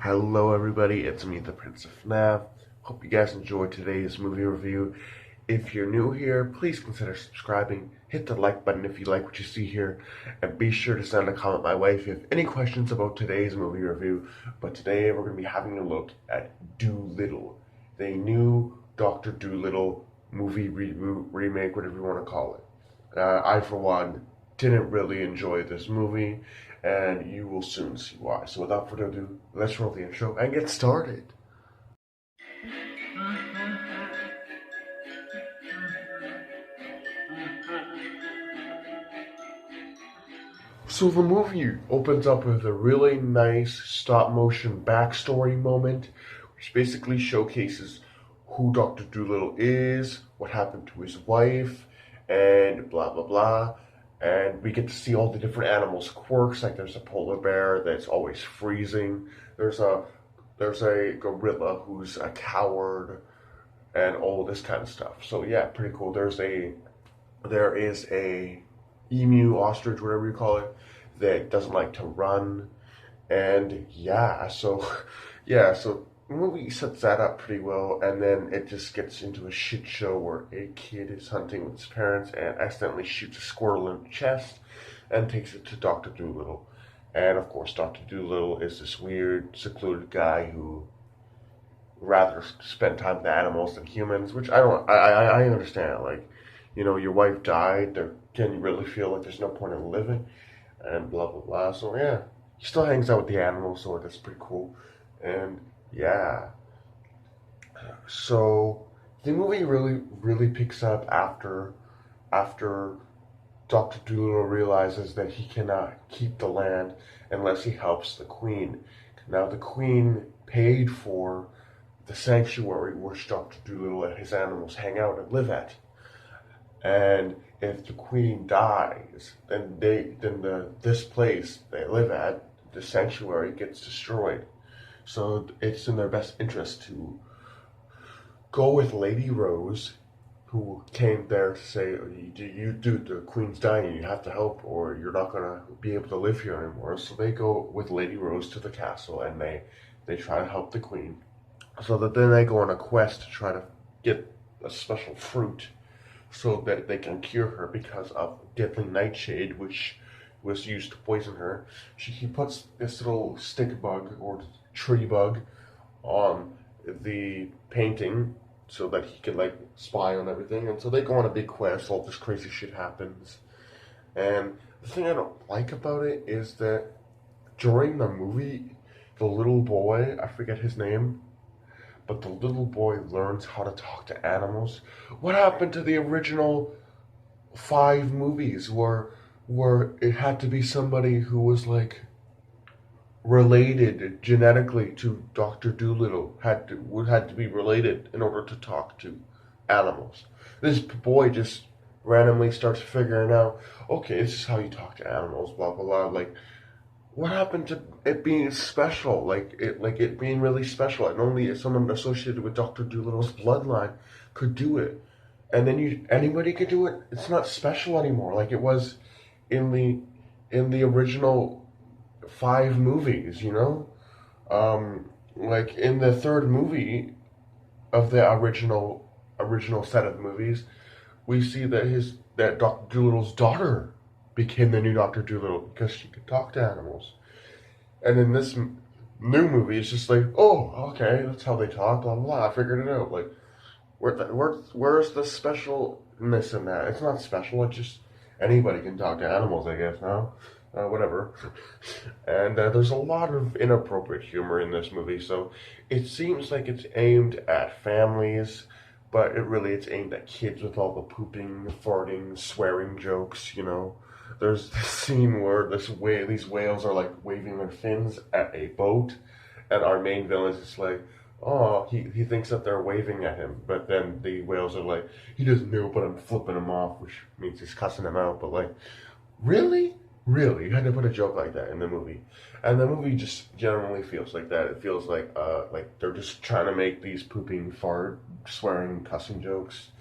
Hello everybody, it's me, the Prince of FNAF. Hope you guys enjoyed today's movie review. If you're new here, please consider subscribing. Hit the like button if you like what you see here. And be sure to send a comment my way if you have any questions about today's movie review. But today we're going to be having a look at Dolittle, the new Dr. Dolittle movie reboot, remake, whatever you want to call it. I, for one, didn't really enjoy this movie, and you will soon see why. So without further ado, let's roll the intro and get started. So the movie opens up with a really nice stop motion backstory moment, which basically showcases who Dr. Dolittle is, what happened to his wife, and blah blah blah. And we get to see all the different animals' quirks. Like there's a polar bear that's always freezing. There's a gorilla who's a coward, and all this kind of stuff. So yeah, pretty cool. There is a emu, ostrich, whatever you call it, that doesn't like to run. And yeah, so yeah, so the movie sets that up pretty well, and then it just gets into a shit show where a kid is hunting with his parents and accidentally shoots a squirrel in the chest and takes it to Dr. Dolittle. And of course, Dr. Dolittle is this weird, secluded guy who rather spend time with animals than humans, which I don't. I understand. Like, your wife died. Can you really feel like there's no point in living? And blah blah blah. So yeah, he still hangs out with the animals, so that's pretty cool. And yeah, so the movie really picks up after Dr. Dolittle realizes that he cannot keep the land unless he helps the Queen. Now the Queen paid for the sanctuary which Dr. Dolittle and his animals hang out and live at. And if the Queen dies, then this place they live at, the sanctuary, gets destroyed. So it's in their best interest to go with Lady Rose, who came there to say, the Queen's dying, you have to help, or you're not gonna be able to live here anymore. So they go with Lady Rose to the castle, and they try to help the Queen. So that then they go on a quest to try to get a special fruit so that they can cure her because of deadly nightshade, which was used to poison her. He puts this little stick bug or tree bug on the painting so that he can like spy on everything. And so they go on a big quest. All this crazy shit happens. And the thing I don't like about it is that during the movie, the little boy, I forget his name, but the little boy learns how to talk to animals. What happened to the original 5 movies where it had to be somebody who was like related genetically to Dr. Dolittle, had to be related in order to talk to animals? This boy just randomly starts figuring out, okay, this is how you talk to animals, blah blah blah. Like, what happened to it being special? Like it being really special, and only someone associated with Dr. Dolittle's bloodline could do it. And then anybody could do it. It's not special anymore, like it was in the original 5 movies. Like in the 3rd movie of the original set of movies, we see that Dr. Dolittle's daughter became the new Dr. Dolittle because she could talk to animals. And in this new movie, it's just like, oh, okay, that's how they talk, blah, blah, blah. I figured it out. Like, where's the specialness in that? It's not special, it's just anybody can talk to animals, I guess, now. Whatever. And there's a lot of inappropriate humor in this movie, so it seems like it's aimed at families, but it's aimed at kids with all the pooping, farting, swearing jokes. There's this scene where these whales are like waving their fins at a boat, and our main villain is just like, oh, he thinks that they're waving at him, but then the whales are like, he doesn't know, but I'm flipping him off, which means he's cussing him out. But like, really? Really? You had to put a joke like that in the movie. And the movie just generally feels like that. It feels like they're just trying to make these pooping, fart, swearing, cussing jokes.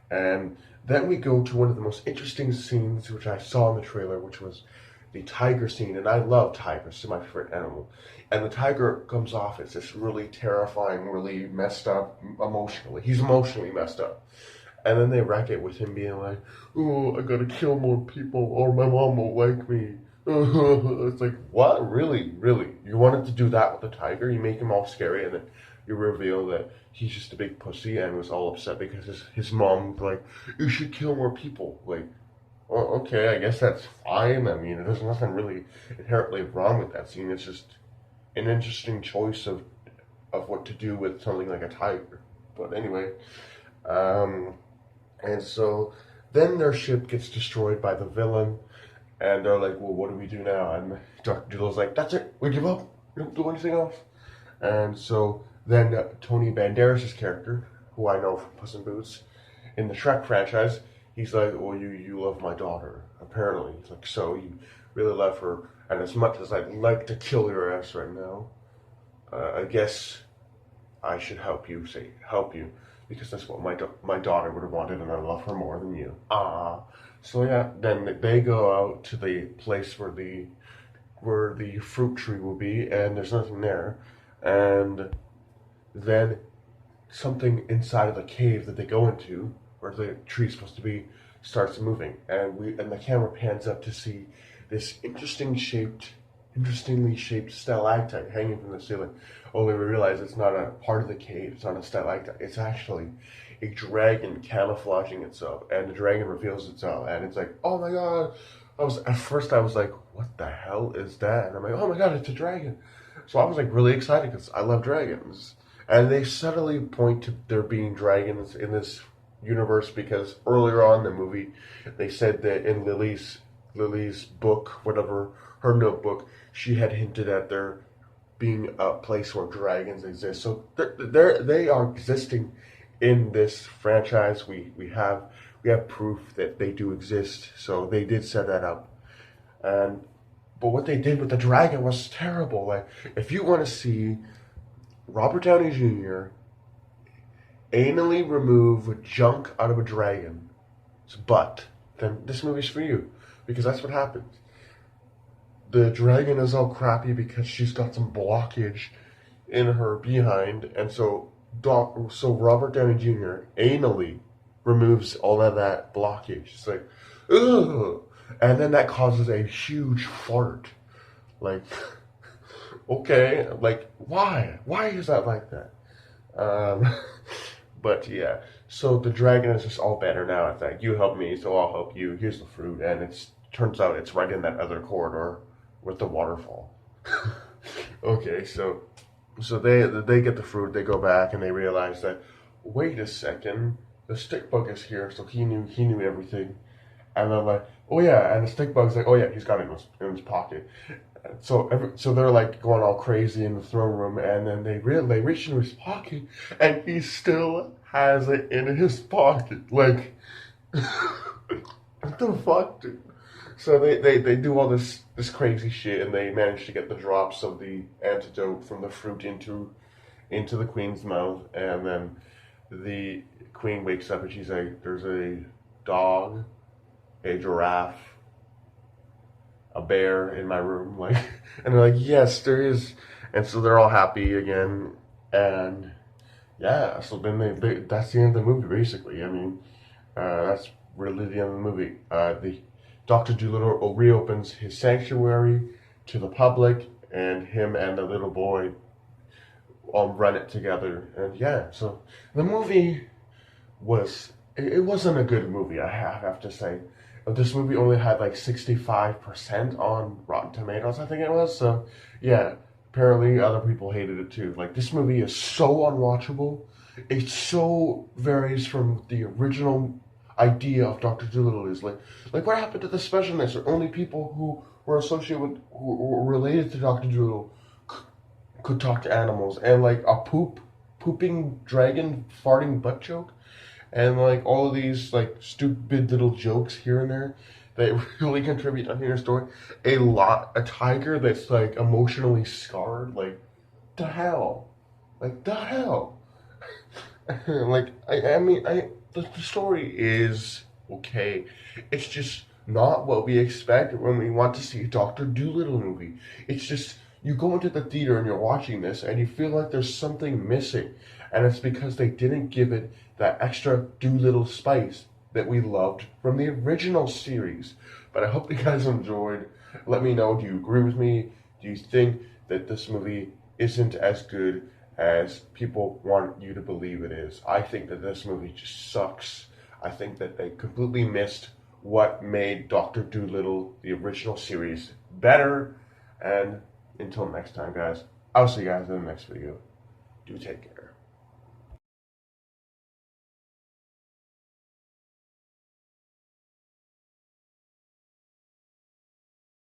And then we go to one of the most interesting scenes which I saw in the trailer, which was the tiger scene. And I love tigers, they're my favorite animal. and the tiger comes off. It's this really terrifying, really messed up emotionally. He's emotionally messed up. And then they wreck it with him being like, "Oh, I gotta kill more people, or my mom won't like me." It's like, what? Really, really? You wanted to do that with the tiger? You make him all scary, and then you reveal that he's just a big pussy and was all upset because his mom was like, "You should kill more people." Like, well, okay, I guess that's fine. I mean, there's nothing really inherently wrong with that scene. It's just an interesting choice of what to do with something like a tiger. But anyway, um, and so then their ship gets destroyed by the villain, and they're like, "Well, what do we do now?" And Dr. Doolittle's like, "That's it. We give up. We don't do anything else." And so then Tony Banderas' character, who I know from Puss in Boots, in the Shrek franchise, he's like, "Well, you love my daughter, apparently." He's like, "So you really love her, and as much as I'd like to kill your ass right now, I guess I should help you, because that's what my daughter would have wanted, and I love her more than you." Ah, so yeah, then they go out to the place where the fruit tree will be, and there's nothing there, and then something inside of the cave that they go into, where the tree's supposed to be, starts moving, and the camera pans up to see this interestingly shaped stalactite hanging from the ceiling. Only we realize it's not a part of the cave. It's not a stalactite. It's actually a dragon camouflaging itself, and the dragon reveals itself, and it's like, oh my god! I was like, what the hell is that? And I'm like, oh my god, it's a dragon! So I was like really excited because I love dragons, and they subtly point to there being dragons in this universe because earlier on in the movie they said that in Lily's book, whatever, her notebook, she had hinted at there being a place where dragons exist. So they are existing in this franchise. We have proof that they do exist. So they did set that up. And but what they did with the dragon was terrible. Like, if you want to see Robert Downey Jr. anally remove junk out of a dragon's butt, then this movie's for you, because that's what happens. The dragon is all crappy because she's got some blockage in her behind, and so Robert Downey Jr. anally removes all of that blockage. It's like, ugh, and then that causes a huge fart. Like, okay, like why? Why is that like that? Um, but yeah, so the dragon is just all better now. It's like, you help me, so I'll help you. Here's the fruit, and it turns out it's right in that other corridor with the waterfall. Okay, so they get the fruit, they go back, and they realize that, wait a second, the stick bug is here, so he knew everything. And they're like, oh yeah, and the stick bug's like, oh yeah, he's got it in his pocket. So they're like going all crazy in the throne room, and then they reach into his pocket, and he still has it in his pocket. Like, what the fuck, dude? So they do all this crazy shit, and they manage to get the drops of the antidote from the fruit into the queen's mouth, and then the queen wakes up and she's like, there's a dog, a giraffe, a bear in my room, like, and they're like, yes, there is. And so they're all happy again, and yeah, so then that's the end of the movie, basically. I mean, that's really the end of the movie. The Dr. Dolittle reopens his sanctuary to the public, and him and the little boy run it together. And yeah, so the movie it wasn't a good movie, I have to say. This movie only had like 65% on Rotten Tomatoes, I think it was. So yeah, apparently other people hated it too. Like, this movie is so unwatchable. It so varies from the original idea of Dr. Dolittle. Is like what happened to the specialness? Or only people who were associated with, who were related to Dr. Dolittle could talk to animals, and like a pooping dragon farting butt joke, and like all of these like stupid little jokes here and there that really contribute to your story. A tiger that's like emotionally scarred. Like, the hell, like the hell. Like, the story is okay. It's just not what we expect when we want to see a Doctor Dolittle movie. It's just You go into the theater and you're watching this and you feel like there's something missing. And it's because they didn't give it that extra Dolittle spice that we loved from the original series. But I hope you guys enjoyed. Let me know, do you agree with me? Do you think that this movie isn't as good as people want you to believe it is? I think that this movie just sucks. I think that they completely missed what made Dr. Dolittle, the original series, better. And until next time, guys, I'll see you guys in the next video. Do take care.